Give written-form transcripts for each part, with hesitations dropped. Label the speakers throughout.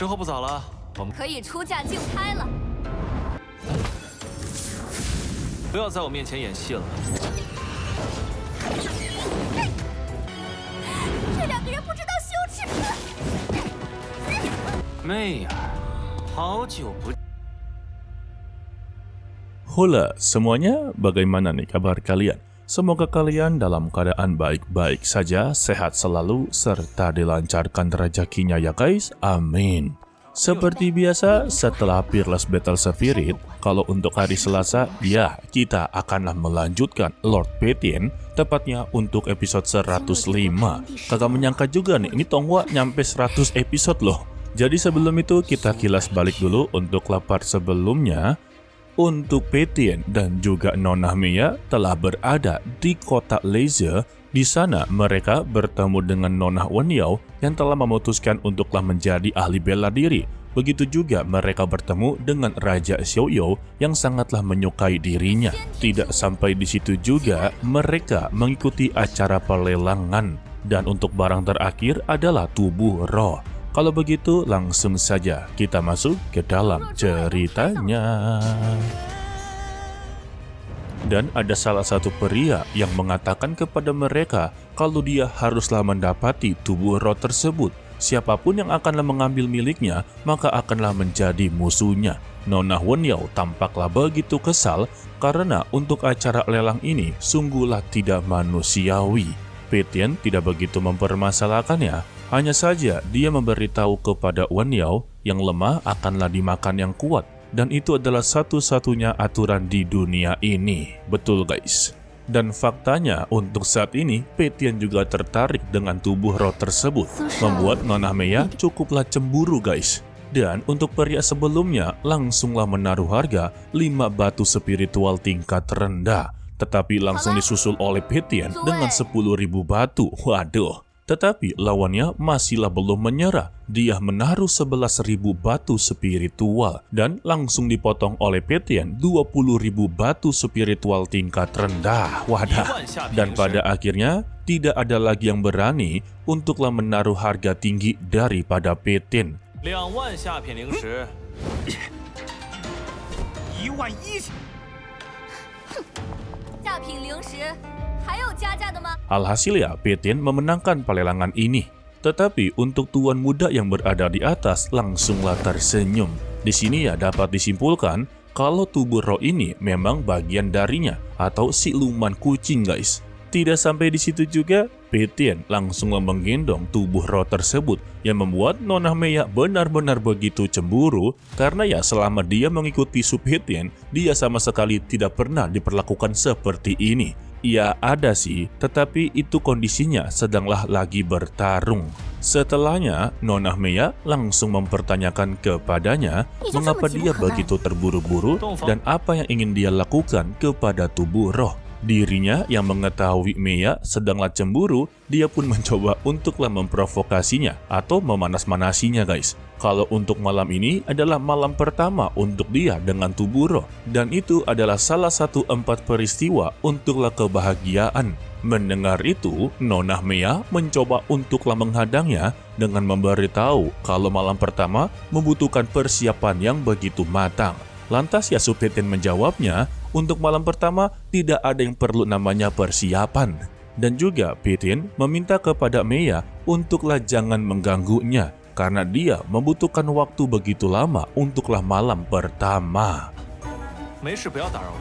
Speaker 1: 时候不早了，我们
Speaker 2: 可以出价竞拍了。
Speaker 1: 不要在我面前演戏了。
Speaker 2: 这两个人不知道羞耻。
Speaker 1: 妹儿，好久不。
Speaker 3: Hula semuanya, bagaimana nih kabar kalian? Semoga kalian dalam keadaan baik-baik saja, sehat selalu, serta dilancarkan rezekinya ya guys, amin. Seperti biasa, setelah Peerless Battle Spirit, kalau untuk hari Selasa, ya kita akanlah melanjutkan Lord Petin, tepatnya untuk episode 105. Kagak menyangka juga nih, ini Tonghua nyampe 100 episode loh. Jadi sebelum itu kita kilas balik dulu untuk lapar sebelumnya. Untuk Petin dan juga Nona Mia telah berada di kota Leyze. Di sana mereka bertemu dengan Nona Wenyao yang telah memutuskan untuklah menjadi ahli bela diri. Begitu juga mereka bertemu dengan Raja Xiaoyou yang sangatlah menyukai dirinya. Tidak sampai di situ juga, mereka mengikuti acara pelelangan. Dan untuk barang terakhir adalah tubuh roh. Kalau begitu, langsung saja kita masuk ke dalam ceritanya. Dan ada salah satu pria yang mengatakan kepada mereka kalau dia haruslah mendapati tubuh roh tersebut. Siapapun yang akanlah mengambil miliknya, maka akanlah menjadi musuhnya. Nona Wenyao tampaklah begitu kesal karena untuk acara lelang ini sungguhlah tidak manusiawi. Petin tidak begitu mempermasalahkannya. Hanya saja dia memberitahu kepada Wenyao yang lemah akanlah dimakan yang kuat. Dan itu adalah satu-satunya aturan di dunia ini. Betul guys. Dan faktanya untuk saat ini Petin juga tertarik dengan tubuh roh tersebut. Membuat Nona Mia cukuplah cemburu guys. Dan untuk pria sebelumnya langsunglah menaruh harga 5 batu spiritual tingkat rendah. Tetapi langsung disusul oleh Petin dengan 10.000 batu. Waduh. Tetapi lawannya masihlah belum menyerah. Dia menaruh 11.000 batu spiritual dan langsung dipotong oleh Petin 20.000 batu spiritual tingkat rendah. Wadah. Dan pada akhirnya tidak ada lagi yang berani untuklah menaruh harga tinggi daripada Petin.
Speaker 1: 2万下品灵石。
Speaker 4: 11000。
Speaker 2: 下品灵石还有加价的吗？
Speaker 3: Alhasil ya, Petin memenangkan pelelangan ini. Tetapi untuk tuan muda yang berada di atas langsunglah tersenyum. Di sini ya dapat disimpulkan kalau tubuh roh ini memang bagian darinya atau siluman kucing guys. Tidak sampai di situ juga, Petin langsung menggendong tubuh roh tersebut yang membuat Nona Mia benar-benar begitu cemburu karena ya selama dia mengikuti Petin, dia sama sekali tidak pernah diperlakukan seperti ini. Ya ada sih, tetapi itu kondisinya sedanglah lagi bertarung. Setelahnya, Nona Mia langsung mempertanyakan kepadanya mengapa dia begitu terburu-buru dan apa yang ingin dia lakukan kepada tubuh roh. Dirinya yang mengetahui Mia sedanglah cemburu, dia pun mencoba untuklah memprovokasinya atau memanas-manasinya guys. Kalau untuk malam ini adalah malam pertama untuk dia dengan tubuh roh. Dan itu adalah salah satu 4 peristiwa untuklah kebahagiaan. Mendengar itu, Nona Mia mencoba untuklah menghadangnya dengan memberitahu kalau malam pertama membutuhkan persiapan yang begitu matang. Lantas ya Petin menjawabnya, untuk malam pertama tidak ada yang perlu namanya persiapan. Dan juga Petin meminta kepada Mia untuklah jangan mengganggunya karena dia membutuhkan waktu begitu lama untuklah malam pertama.
Speaker 1: 没事，不要打扰我。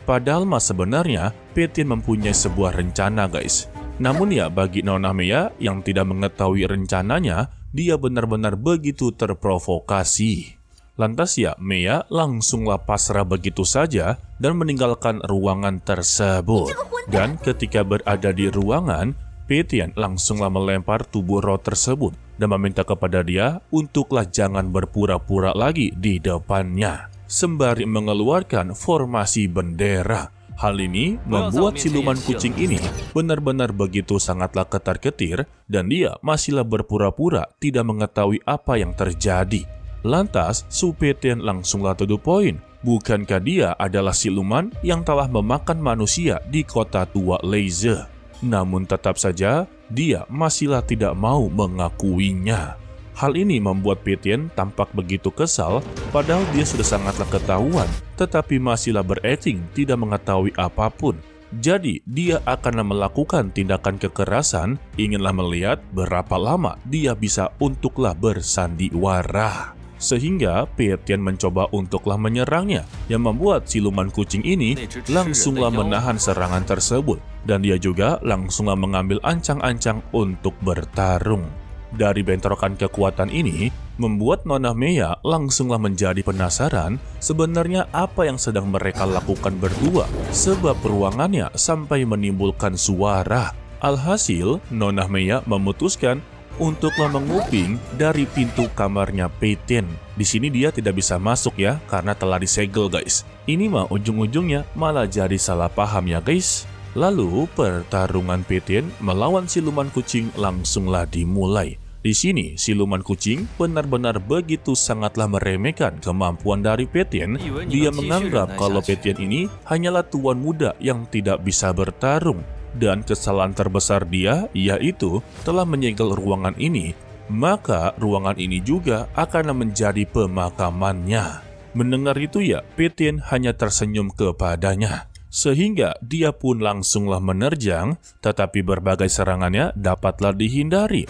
Speaker 3: Padahal mah sebenarnya Petin mempunyai sebuah rencana guys. Namun ya bagi Nona Mia yang tidak mengetahui rencananya, dia benar-benar begitu terprovokasi. Lantas ya Mia langsunglah pasrah begitu saja dan meninggalkan ruangan tersebut. Dan ketika berada di ruangan, Petin langsunglah melempar tubuh roh tersebut dan meminta kepada dia untuklah jangan berpura-pura lagi di depannya. Sembari mengeluarkan formasi bendera. Hal ini membuat siluman kucing ini benar-benar begitu sangatlah ketar-ketir dan dia masihlah berpura-pura tidak mengetahui apa yang terjadi. Lantas, Petin langsunglah to the point. Bukankah dia adalah siluman yang telah memakan manusia di kota tua Leyze? Namun tetap saja, dia masihlah tidak mau mengakuinya. Hal ini membuat Petian tampak begitu kesal, padahal dia sudah sangatlah ketahuan, tetapi masihlah berakting tidak mengetahui apapun. Jadi, dia akan melakukan tindakan kekerasan, inginlah melihat berapa lama dia bisa untuklah bersandiwara. Sehingga Petian mencoba untuklah menyerangnya, yang membuat siluman kucing ini langsunglah menahan serangan tersebut. Dan dia juga langsunglah mengambil ancang-ancang untuk bertarung. Dari bentrokan kekuatan ini, membuat Nona Meya langsunglah menjadi penasaran sebenarnya apa yang sedang mereka lakukan berdua, sebab ruangannya sampai menimbulkan suara. Alhasil, Nona Meya memutuskan untuklah menguping dari pintu kamarnya Petian. Di sini dia tidak bisa masuk ya, karena telah disegel guys. Ini mah ujung-ujungnya malah jadi salah paham ya guys. Lalu, pertarungan Petian melawan siluman kucing langsunglah dimulai. Di sini, siluman kucing benar-benar begitu sangatlah meremehkan kemampuan dari Petian. Dia menganggap kalau Petian ini hanyalah tuan muda yang tidak bisa bertarung. Dan kesalahan terbesar dia yaitu telah menyegel ruangan ini. Maka ruangan ini juga akan menjadi pemakamannya. Mendengar itu ya, Petian hanya tersenyum kepadanya. Sehingga dia pun langsunglah menerjang, tetapi berbagai serangannya dapatlah dihindari.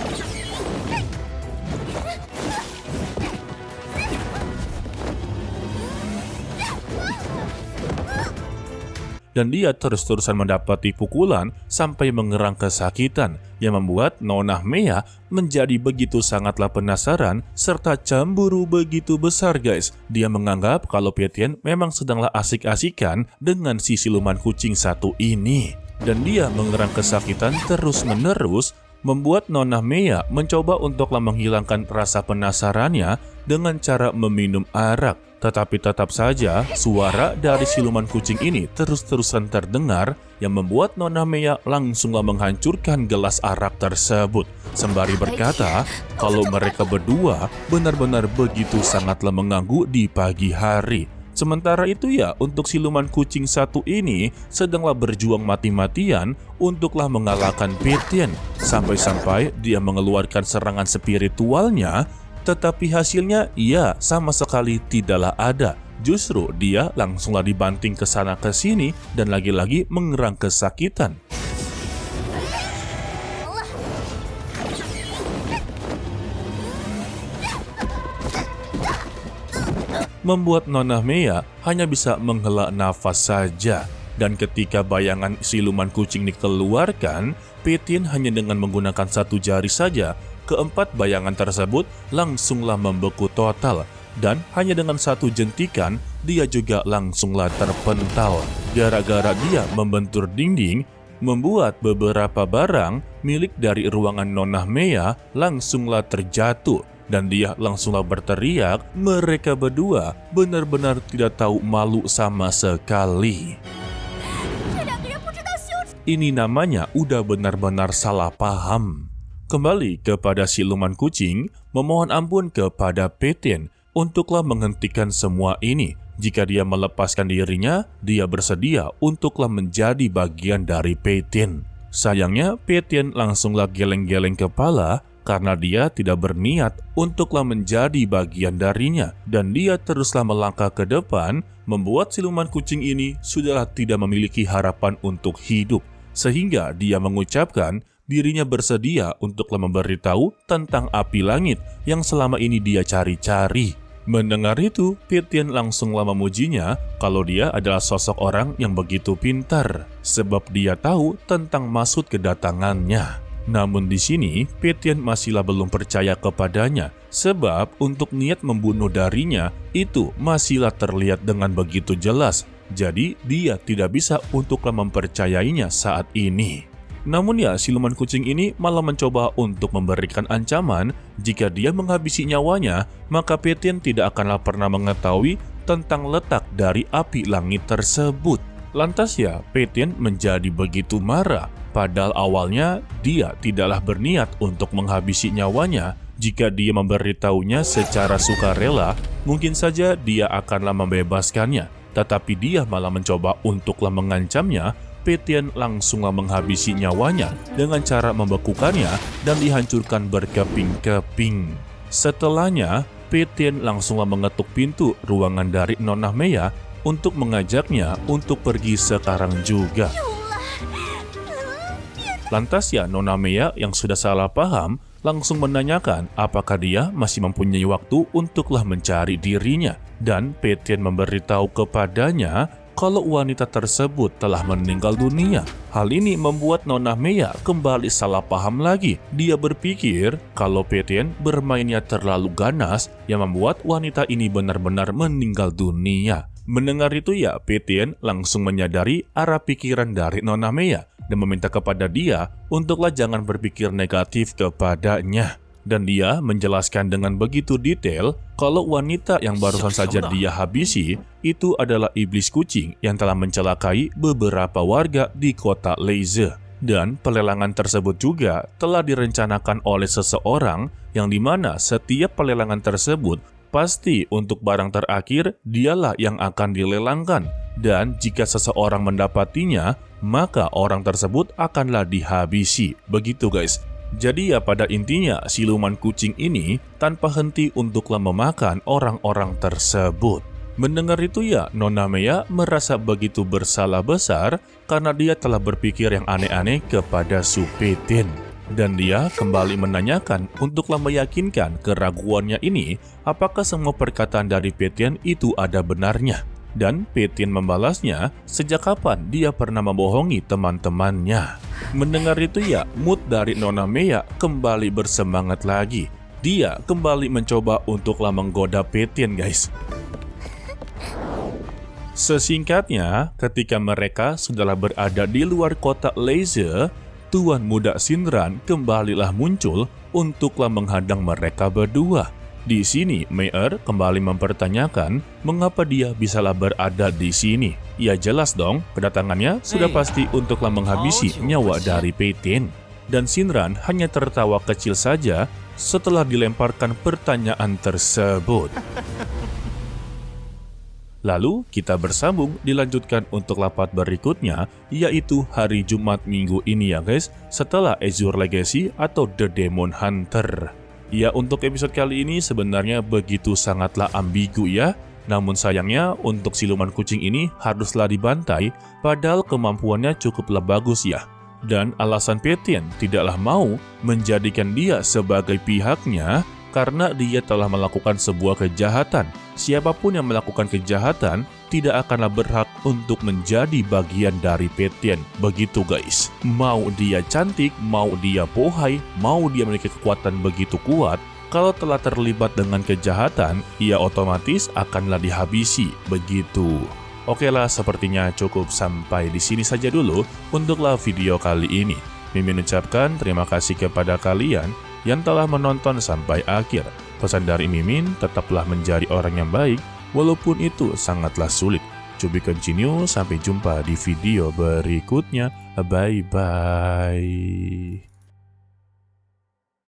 Speaker 3: Dan dia terus-terusan mendapati pukulan sampai mengerang kesakitan, yang membuat Nona Meya menjadi begitu sangatlah penasaran serta cemburu begitu besar guys. Dia menganggap kalau Petian memang sedanglah asik-asikan dengan si siluman kucing satu ini. Dan dia mengerang kesakitan terus-menerus, membuat Nona Meya mencoba untuklah menghilangkan rasa penasarannya dengan cara meminum arak. Tetapi tetap saja suara dari siluman kucing ini terus-terusan terdengar, yang membuat Nona Meya langsunglah menghancurkan gelas arak tersebut. Sembari berkata kalau mereka berdua benar-benar begitu sangatlah mengganggu di pagi hari. Sementara itu ya, untuk siluman kucing satu ini sedanglah berjuang mati-matian untuklah mengalahkan Petian. Sampai-sampai dia mengeluarkan serangan spiritualnya, tetapi hasilnya ia sama sekali tidaklah ada. Justru dia langsunglah dibanting ke sana ke sini dan lagi-lagi mengerang kesakitan. Membuat Nona Meya hanya bisa menghela nafas saja. Dan ketika bayangan siluman kucing dikeluarkan, Petian hanya dengan menggunakan satu jari saja, keempat bayangan tersebut langsunglah membeku total. Dan hanya dengan satu jentikan, dia juga langsunglah terpental. Gara-gara dia membentur dinding, membuat beberapa barang milik dari ruangan Nona Meya langsunglah terjatuh. Dan dia langsunglah berteriak, mereka berdua benar-benar tidak tahu malu sama sekali. Ini namanya udah benar-benar salah paham. Kembali kepada siluman kucing, memohon ampun kepada Petian untuklah menghentikan semua ini. Jika dia melepaskan dirinya, dia bersedia untuklah menjadi bagian dari Petian. Sayangnya, Petian langsunglah geleng-geleng kepala karena dia tidak berniat untuklah menjadi bagian darinya. Dan dia teruslah melangkah ke depan, membuat siluman kucing ini sudahlah tidak memiliki harapan untuk hidup. Sehingga dia mengucapkan dirinya bersedia untuklah memberitahu tentang api langit yang selama ini dia cari-cari. Mendengar itu, Petian langsunglah memujinya kalau dia adalah sosok orang yang begitu pintar, sebab dia tahu tentang maksud kedatangannya. Namun di sini, Petian masihlah belum percaya kepadanya, sebab untuk niat membunuh darinya itu masihlah terlihat dengan begitu jelas. Jadi dia tidak bisa untuklah mempercayainya saat ini. Namun ya, siluman kucing ini malah mencoba untuk memberikan ancaman jika dia menghabisi nyawanya, maka Petian tidak akanlah pernah mengetahui tentang letak dari api langit tersebut. Lantas ya, Petian menjadi begitu marah. Padahal awalnya dia tidaklah berniat untuk menghabisi nyawanya. Jika dia memberitahunya secara sukarela, mungkin saja dia akanlah membebaskannya. Tetapi dia malah mencoba untuklah mengancamnya. Petian langsunglah menghabisi nyawanya dengan cara membekukannya dan dihancurkan berkeping-keping. Setelahnya, Peitian langsunglah mengetuk pintu ruangan dari Nona Meya untuk mengajaknya untuk pergi sekarang juga. Lantas ya Nona Meya yang sudah salah paham langsung menanyakan apakah dia masih mempunyai waktu untuklah mencari dirinya. Dan Peitian memberitahu kepadanya kalau wanita tersebut telah meninggal dunia. Hal ini membuat Nona Meya kembali salah paham lagi. Dia berpikir kalau Peitian bermainnya terlalu ganas yang membuat wanita ini benar-benar meninggal dunia. Mendengar itu ya, Peitian langsung menyadari arah pikiran dari Nona Meya dan meminta kepada dia untuklah jangan berpikir negatif kepadanya. Dan dia menjelaskan dengan begitu detail kalau wanita yang barusan saja dia habisi itu adalah iblis kucing yang telah mencelakai beberapa warga di kota Leyze. Dan pelelangan tersebut juga telah direncanakan oleh seseorang yang dimana setiap pelelangan tersebut pasti untuk barang terakhir dialah yang akan dilelangkan. Dan jika seseorang mendapatinya, maka orang tersebut akanlah dihabisi. Begitu guys. Jadi ya pada intinya siluman kucing ini tanpa henti untuklah memakan orang-orang tersebut. Mendengar itu ya Nona Meya merasa begitu bersalah besar karena dia telah berpikir yang aneh-aneh kepada Su Peitian. Dan dia kembali menanyakan untuklah meyakinkan keraguannya ini apakah semua perkataan dari Peitian itu ada benarnya. Dan Peitian membalasnya sejak kapan dia pernah membohongi teman-temannya. Mendengar itu ya, mood dari Nona Meya kembali bersemangat lagi. Dia kembali mencoba untuklah menggoda Peitian guys. Sesingkatnya, ketika mereka sudahlah berada di luar kota Leyze, Tuan Muda Shinran kembalilah muncul untuklah menghadang mereka berdua. Di sini, Meyer kembali mempertanyakan mengapa dia bisalah berada di sini. Ya jelas dong, kedatangannya sudah pasti untuklah menghabisi nyawa dari Peitian. Dan Shinran hanya tertawa kecil saja setelah dilemparkan pertanyaan tersebut. Lalu kita bersambung dilanjutkan untuk lapat berikutnya, yaitu hari Jumat minggu ini ya guys, setelah Azure Legacy atau The Demon Hunter. Ya untuk episode kali ini sebenarnya begitu sangatlah ambigu ya. Namun sayangnya untuk siluman kucing ini haruslah dibantai padahal kemampuannya cukuplah bagus ya. Dan alasan Peitian tidaklah mau menjadikan dia sebagai pihaknya karena dia telah melakukan sebuah kejahatan. Siapapun yang melakukan kejahatan tidak akanlah berhak untuk menjadi bagian dari Peitian. Begitu guys. Mau dia cantik, mau dia pohai, mau dia memiliki kekuatan begitu kuat, kalau telah terlibat dengan kejahatan, ia otomatis akanlah dihabisi. Begitu. Oke lah, sepertinya cukup sampai di sini saja dulu untuklah video kali ini. Mimin ucapkan terima kasih kepada kalian yang telah menonton sampai akhir. Pesan dari Mimin, tetaplah menjadi orang yang baik, walaupun itu sangatlah sulit. To be continue, sampai jumpa di video berikutnya. Bye-bye.